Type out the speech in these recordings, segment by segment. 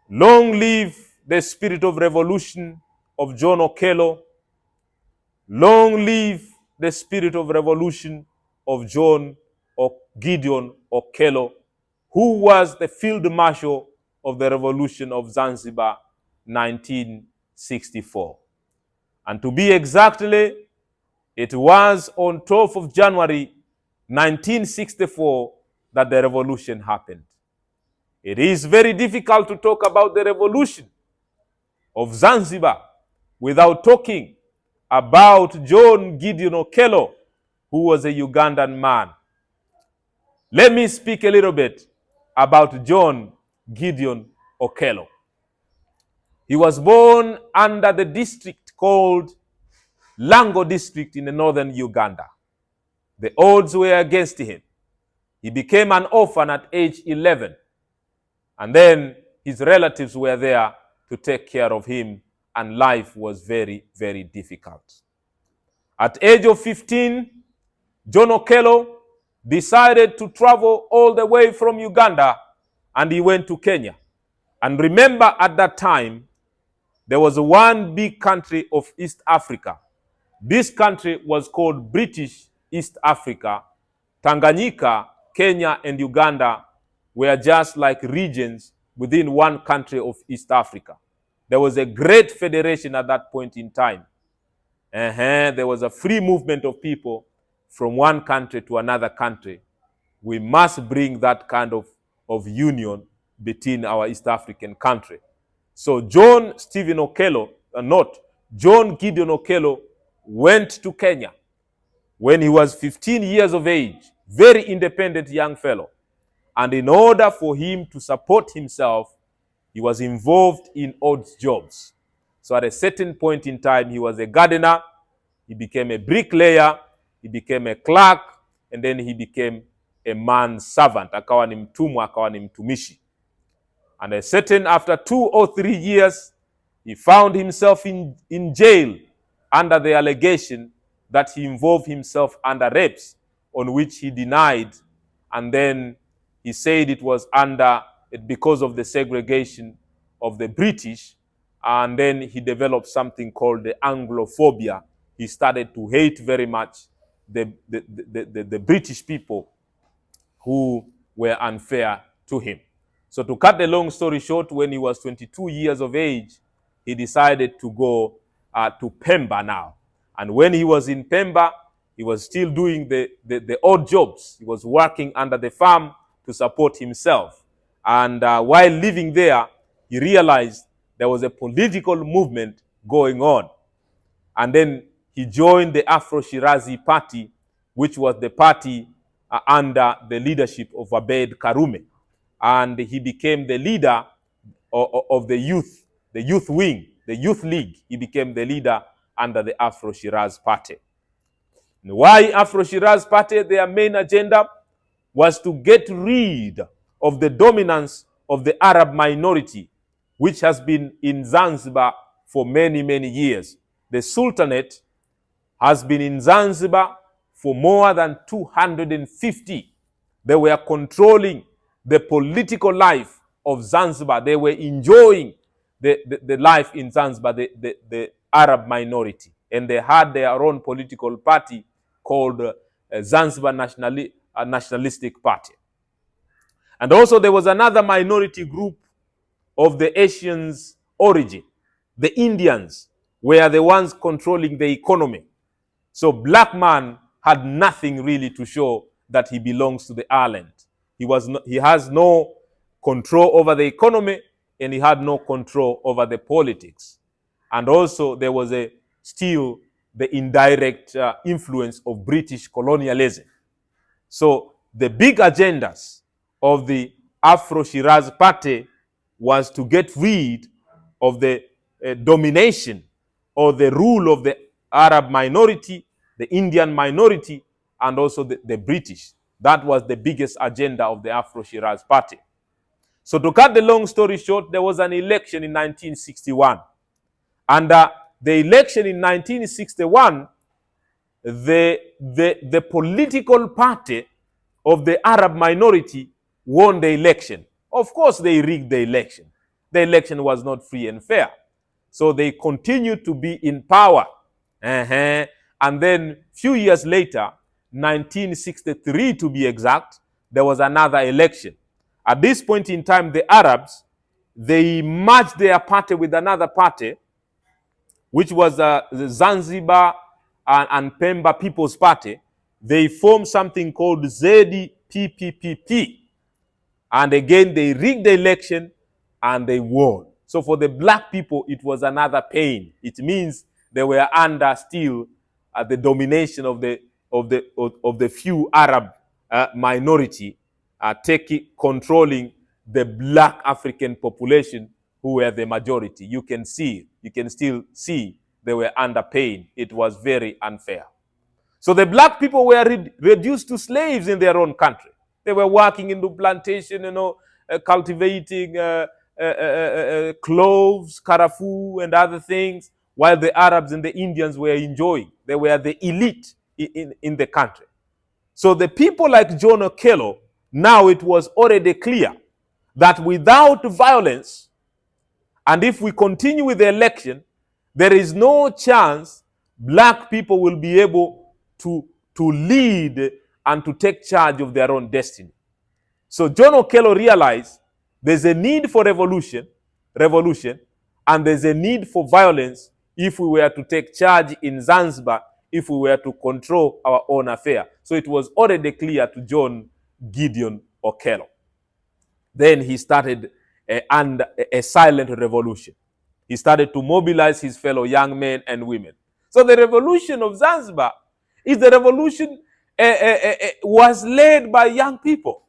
Long live the spirit of revolution of John Okello. Long live the spirit of revolution of John or Gideon Okello, who was the field marshal of the revolution of Zanzibar 1964. And to be exactly, it was on 12th of January 1964 that the revolution happened. It is very difficult to talk about the revolution of Zanzibar without talking about John Gideon Okello, who was a Ugandan man. Let me speak a little bit about John Gideon Okello. He was born under the district called Lango district in the northern Uganda. The odds were against him. He became an orphan at age 11. And then his relatives were there to take care of him, and life was very, very difficult. At age of 15, John Okello decided to travel all the way from Uganda, and he went to Kenya. And remember, at that time, there was one big country of East Africa. This country was called British East Africa. Tanganyika, Kenya, and Uganda were just like regions within one country of East Africa. There was a great federation at that point in time. There was a free movement of people from one country to another country. We must bring that kind of union between our East African country. So John Gideon Okello went to Kenya when he was 15 years of age, very independent young fellow. And in order for him to support himself, he was involved in odd jobs. So at a certain point in time, he was a gardener, he became a bricklayer, he became a clerk, and then he became a man's servant. Akawa ni mtumwa, akawa ni mtumishi. And after 2 or 3 years, he found himself in jail under the allegation that he involved himself under rapes, on which he denied. And then he said it was because of the segregation of the British. And then he developed something called the Anglophobia. He started to hate very much the British people who were unfair to him. So to cut the long story short, when he was 22 years of age, he decided to go to Pemba now. And when he was in Pemba, he was still doing the odd jobs. He was working under the farm to support himself. And while living there, he realized there was a political movement going on. And then he joined the Afro-Shirazi Party, which was the party under the leadership of Abeid Karume. And he became the leader of the youth wing, the youth league. He became the leader under the Afro-Shiraz Party. Why Afro-Shiraz Party? Their main agenda was to get rid of the dominance of the Arab minority, which has been in Zanzibar for many, many years. The Sultanate has been in Zanzibar for more than 250. They were controlling the political life of Zanzibar. They were enjoying the life in Zanzibar, the Arab minority. And they had their own political party called Zanzibar Nationalistic Party. And also there was another minority group of the Asians' origin. The Indians were the ones controlling the economy. So black man had nothing really to show that he belongs to the island. He has no control over the economy, and he had no control over the politics. And also there was still the indirect influence of British colonialism. So the big agendas of the Afro-Shiraz Party was to get rid of the domination or the rule of the Arab minority, the Indian minority, and also the British. That was the biggest agenda of the Afro-Shiraz Party. So to cut the long story short, there was an election in 1961. And the election in 1961, the political party of the Arab minority won the election. Of course, they rigged the election. the election was not free and fair. So they continued to be in power. And then few years later, 1963 to be exact, there was another election. At this point in time, the Arabs, they merged their party with another party, which was the Zanzibar and Pemba People's Party. They formed something called ZPPPP. And again, they rigged the election and they won. So for the black people, it was another pain. It means they were under still the domination of the few Arab minority, controlling the black African population, who were the majority. You can still see they were under pain. It was very unfair. So the black people were reduced to slaves in their own country. They were working in the plantation, cultivating cloves, carafoo, and other things, while the Arabs and the Indians were enjoying. They were the elite in the country. So the people like John Okello, now it was already clear that without violence, and if we continue with the election, there is no chance black people will be able to lead and to take charge of their own destiny. So John Okello realized there's a need for revolution, and there's a need for violence if we were to take charge in Zanzibar, if we were to control our own affair. So it was already clear to John Gideon Okello. Then he started a silent revolution. He started to mobilize his fellow young men and women. So the revolution of Zanzibar is the revolution was led by young people,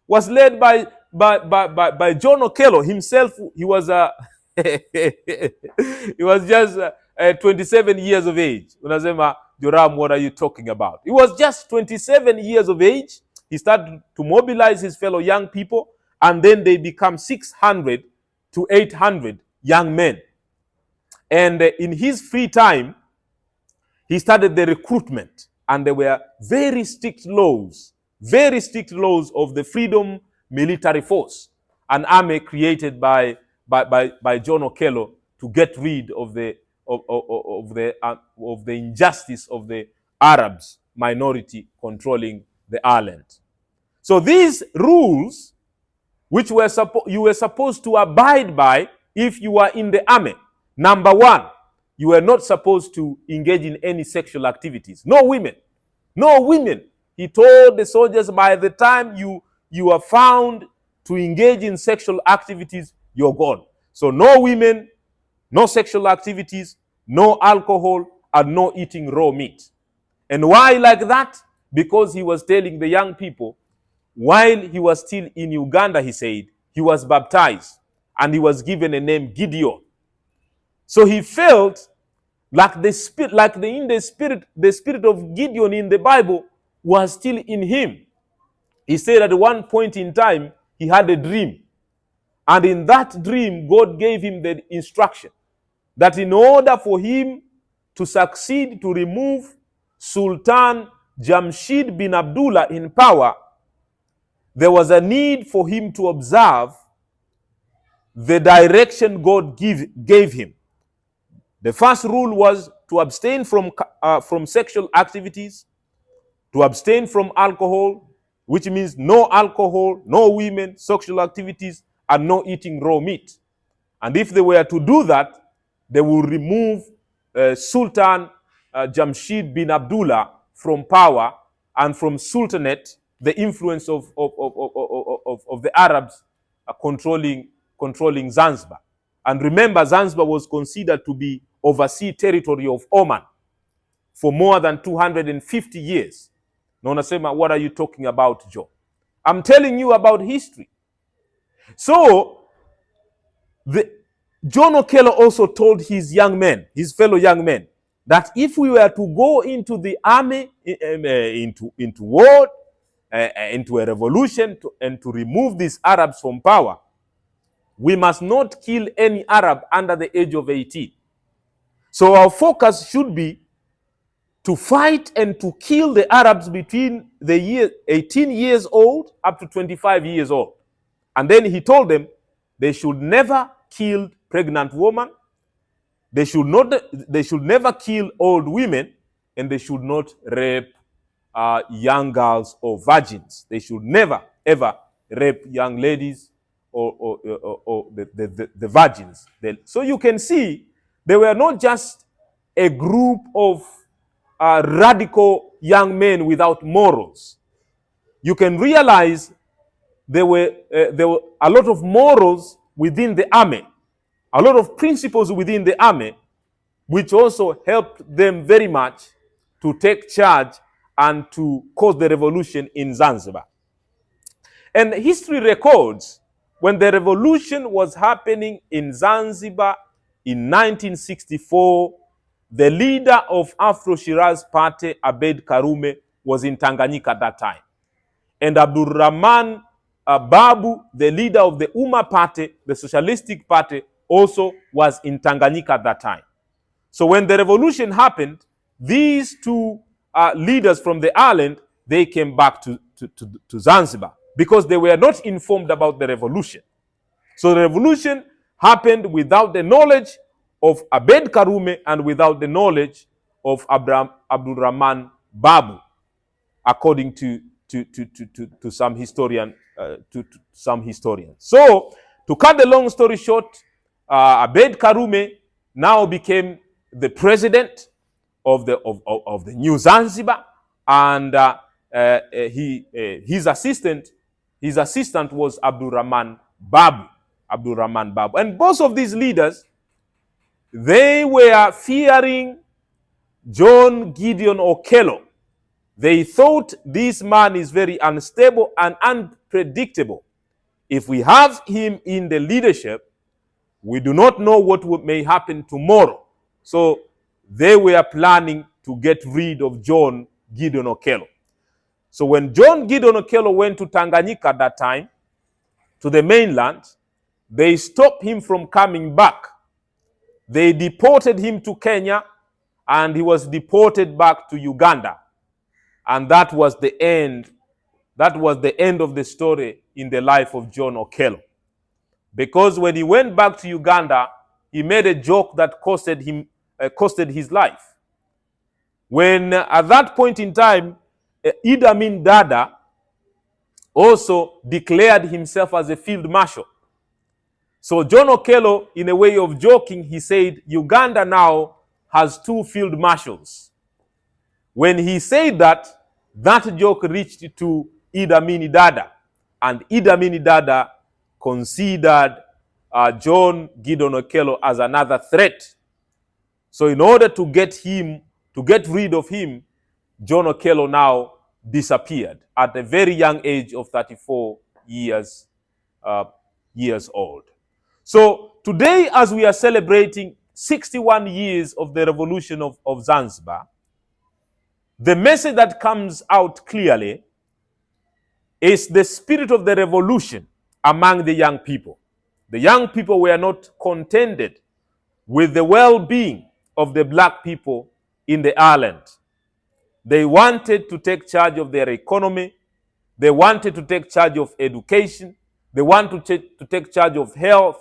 was led by John Okello himself. He was he was just 27 years of age. Unasema, Joram, what are you talking about? He was just 27 years of age. He started to mobilize his fellow young people, and then they become 600 to 800 young men. And in his free time, he started the recruitment, and there were very strict laws of the Freedom Military Force, an army created by John Okello to get rid of the injustice of the Arabs minority controlling the island. So these rules, which you were supposed to abide by if you were in the army. Number one, you were not supposed to engage in any sexual activities. No women. No women. He told the soldiers, by the time you are found to engage in sexual activities, you're gone. So no women, no sexual activities, no alcohol, and no eating raw meat. And why like that? Because he was telling the young people, while he was still in Uganda, he said, he was baptized and he was given a name Gideon. So he felt like the spirit of Gideon in the Bible was still in him. He said at one point in time, he had a dream. And in that dream, God gave him the instruction that in order for him to succeed to remove Sultan Jamshid bin Abdullah in power, there was a need for him to observe the direction God gave him. The first rule was to abstain from sexual activities, to abstain from alcohol, which means no alcohol, no women, sexual activities, and no eating raw meat. And if they were to do that, they would remove Sultan Jamshid bin Abdullah from power, and from Sultanate, the influence of the Arabs controlling Zanzibar. And remember, Zanzibar was considered to be overseas territory of Oman for more than 250 years. Nonasema, what are you talking about, Joe? I'm telling you about history. So, John Okello also told his fellow young men, that if we were to go into the army, into war, into a revolution, and to remove these Arabs from power, we must not kill any Arab under the age of 18. So our focus should be to fight and to kill the Arabs between the year 18 years old up to 25 years old. And then he told them, They should never kill pregnant women. They should never kill old women, and they should not rape young girls or virgins. They should never, ever rape young ladies or the virgins. So you can see they were not just a group of radical young men without morals. You can realize there were a lot of morals within the army, a lot of principles within the army, which also helped them very much to take charge and to cause the revolution in Zanzibar. And history records when the revolution was happening in Zanzibar in 1964, the leader of Afro-Shiraz Party, Abeid Karume, was in Tanganyika at that time. And Abdul Rahman Babu, the leader of the Umma Party, the Socialistic Party, also was in Tanganyika at that time. So when the revolution happened, these two leaders from the island, they came back to Zanzibar because they were not informed about the revolution. So the revolution happened without the knowledge of Abeid Karume and without the knowledge of Abdul Rahman Babu, according to some historians. So to cut the long story short, Abeid Karume now became the president of the new Zanzibar, and his assistant was Abdul Rahman Babu. And both of these leaders, they were fearing John Gideon Okello. They thought this man is very unstable and unpredictable. If we have him in the leadership, we do not know what may happen tomorrow. So they were planning to get rid of John Gideon Okello. So when John Gideon Okello went to Tanganyika at that time, to the mainland, they stopped him from coming back. They deported him to Kenya, and he was deported back to Uganda. And that was the end. That was the end of the story in the life of John Okello. Because when he went back to Uganda, he made a joke that costed his life. When at that point in time, Idi Amin Dada also declared himself as a field marshal. So John Okello, in a way of joking, he said, Uganda now has 2 field marshals. When he said that, that joke reached to Idi Amin Dada, and Idi Amin Dada considered John Gideon Okello as another threat. So in order to get rid of him, John Okello now disappeared at a very young age of 34 years old. So today, as we are celebrating 61 years of the revolution of Zanzibar, the message that comes out clearly is the spirit of the revolution among the young people. The young people were not contented with the well-being of the black people in the island. They wanted to take charge of their economy. They wanted to take charge of education. They wanted to take charge of health.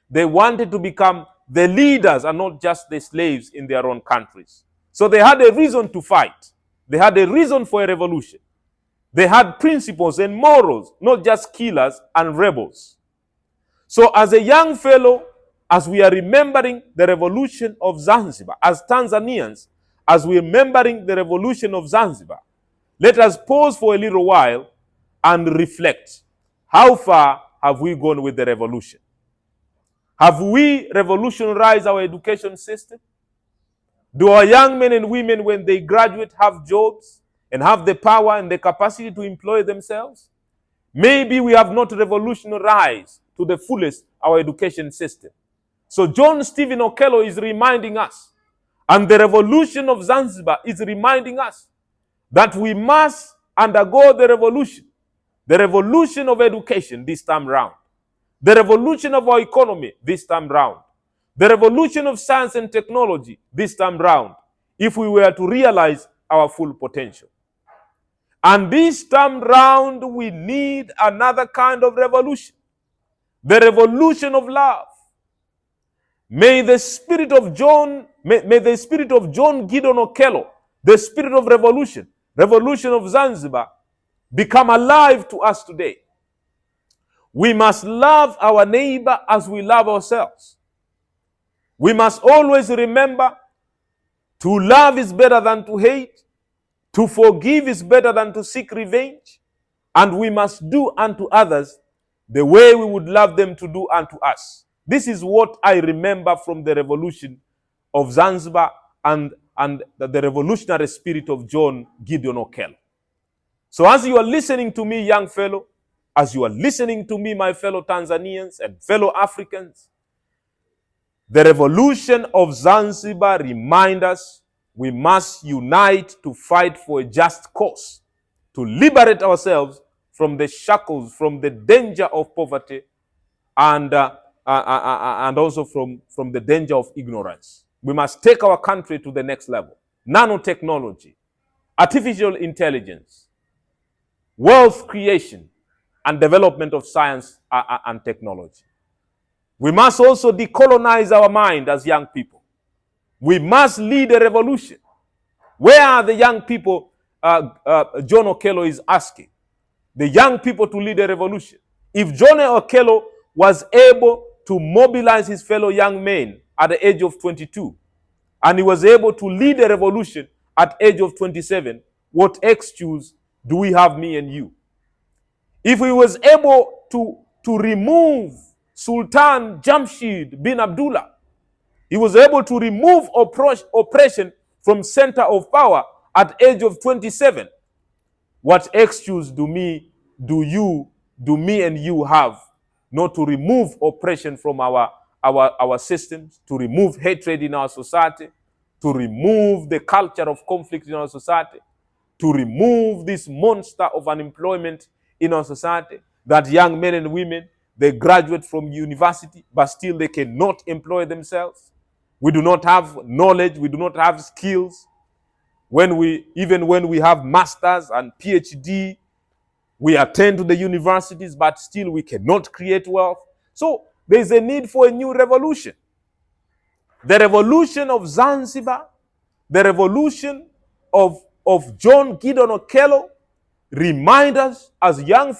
They wanted to become the leaders and not just the slaves in their own countries. So they had a reason to fight. They had a reason for a revolution. They had principles and morals, not just killers and rebels. So as a young fellow, as we are remembering the revolution of Zanzibar, as Tanzanians, as we are remembering the revolution of Zanzibar, let us pause for a little while and reflect. How far have we gone with the revolution? Have we revolutionized our education system? Do our young men and women, when they graduate, have jobs and have the power and the capacity to employ themselves? Maybe we have not revolutionized to the fullest our education system. So John Stephen Okello is reminding us, and the revolution of Zanzibar is reminding us, that we must undergo the revolution of education this time round, the revolution of our economy this time round, the revolution of science and technology this time round, if we were to realize our full potential. And this time round, we need another kind of revolution. the revolution of love. May the spirit of John Gideon Okello, the spirit of revolution of Zanzibar, become alive to us today. We must love our neighbor as we love ourselves. We must always remember to love is better than to hate, to forgive is better than to seek revenge, and we must do unto others the way we would love them to do unto us. This is what I remember from the revolution of Zanzibar and the revolutionary spirit of John Gideon Okello. So as you are listening to me, young fellow, as you are listening to me, my fellow Tanzanians and fellow Africans, the revolution of Zanzibar reminds us we must unite to fight for a just cause, to liberate ourselves from the shackles, from the danger of poverty, and also from the danger of ignorance. We must take our country to the next level. Nanotechnology, artificial intelligence, wealth creation, and development of science and technology. We must also decolonize our mind as young people. We must lead a revolution. Where are the young people John Okello is asking? The young people to lead a revolution. If John Okello was able to mobilize his fellow young men at the age of 22, and he was able to lead a revolution at the age of 27, what excuse do we have, me and you? If he was able to remove Sultan Jamshid bin Abdullah, he was able to remove oppression from center of power at the age of 27. What excuse do me and you have not to remove oppression from our systems, to remove hatred in our society, to remove the culture of conflict in our society, to remove this monster of unemployment in our society, that young men and women, they graduate from university, but still they cannot employ themselves. We do not have knowledge, we do not have skills. Even when we have masters and PhD, we attend to the universities, but still we cannot create wealth. So there's a need for a new revolution. The revolution of Zanzibar, the revolution of John Gideon Okello, remind us as young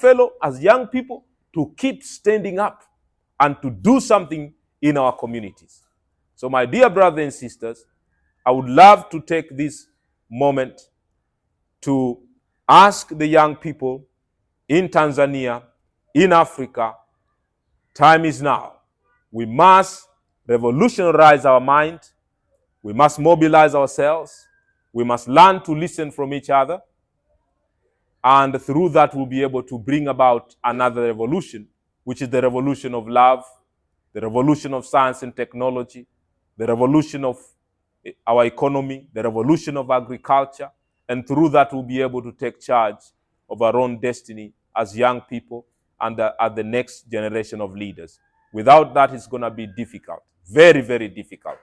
people, to keep standing up and to do something in our communities. So my dear brothers and sisters, I would love to take this moment to ask the young people in Tanzania, in Africa, time is now. We must revolutionize our mind. We must mobilize ourselves. We must learn to listen from each other. And through that, we'll be able to bring about another revolution, which is the revolution of love, the revolution of science and technology, the revolution of our economy, the revolution of agriculture. And through that, we'll be able to take charge of our own destiny as young people and as the next generation of leaders. Without that, it's going to be difficult, very, very difficult.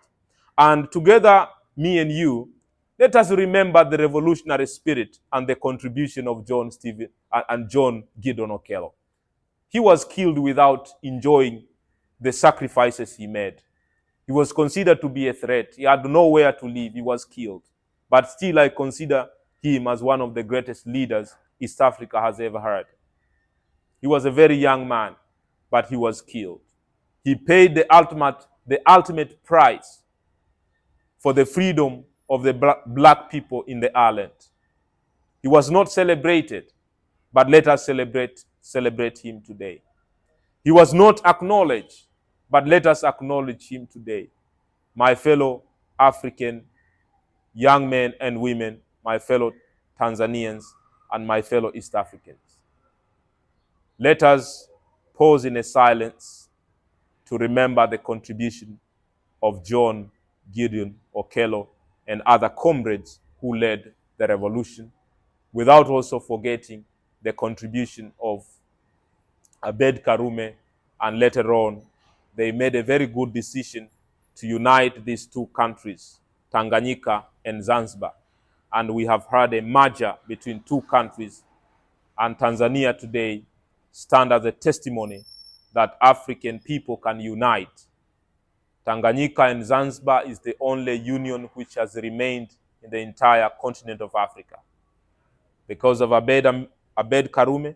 And together, me and you, let us remember the revolutionary spirit and the contribution of John Gideon Okello. He was killed without enjoying the sacrifices he made. He was considered to be a threat. He had nowhere to live. He was killed. But still, I consider him as one of the greatest leaders East Africa has ever had. He was a very young man, but he was killed. He paid the ultimate price for the freedom of the black people in the island. He was not celebrated, but let us celebrate him today. He was not acknowledged, but let us acknowledge him today. My fellow African young men and women, my fellow Tanzanians, and my fellow East Africans. Let us pause in a silence to remember the contribution of John Gideon Okello and other comrades who led the revolution, without also forgetting the contribution of Abed Karume, and later on, they made a very good decision to unite these two countries, Tanganyika and Zanzibar. And we have had a merger between two countries, and Tanzania today stands as a testimony that African people can unite. Tanganyika and Zanzibar is the only union which has remained in the entire continent of Africa. Because of Abed Karume,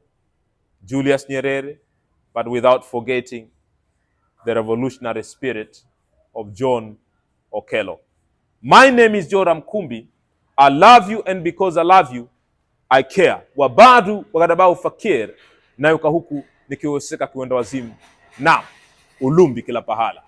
Julius Nyerere, but without forgetting the revolutionary spirit of John Okello. My name is Joramu Nkumbi. I love you, and because I love you, I care. Wabadu wakadabau fakir na yuka huku nikiweseka kiwenda wazimu na ulumbi kila pahala.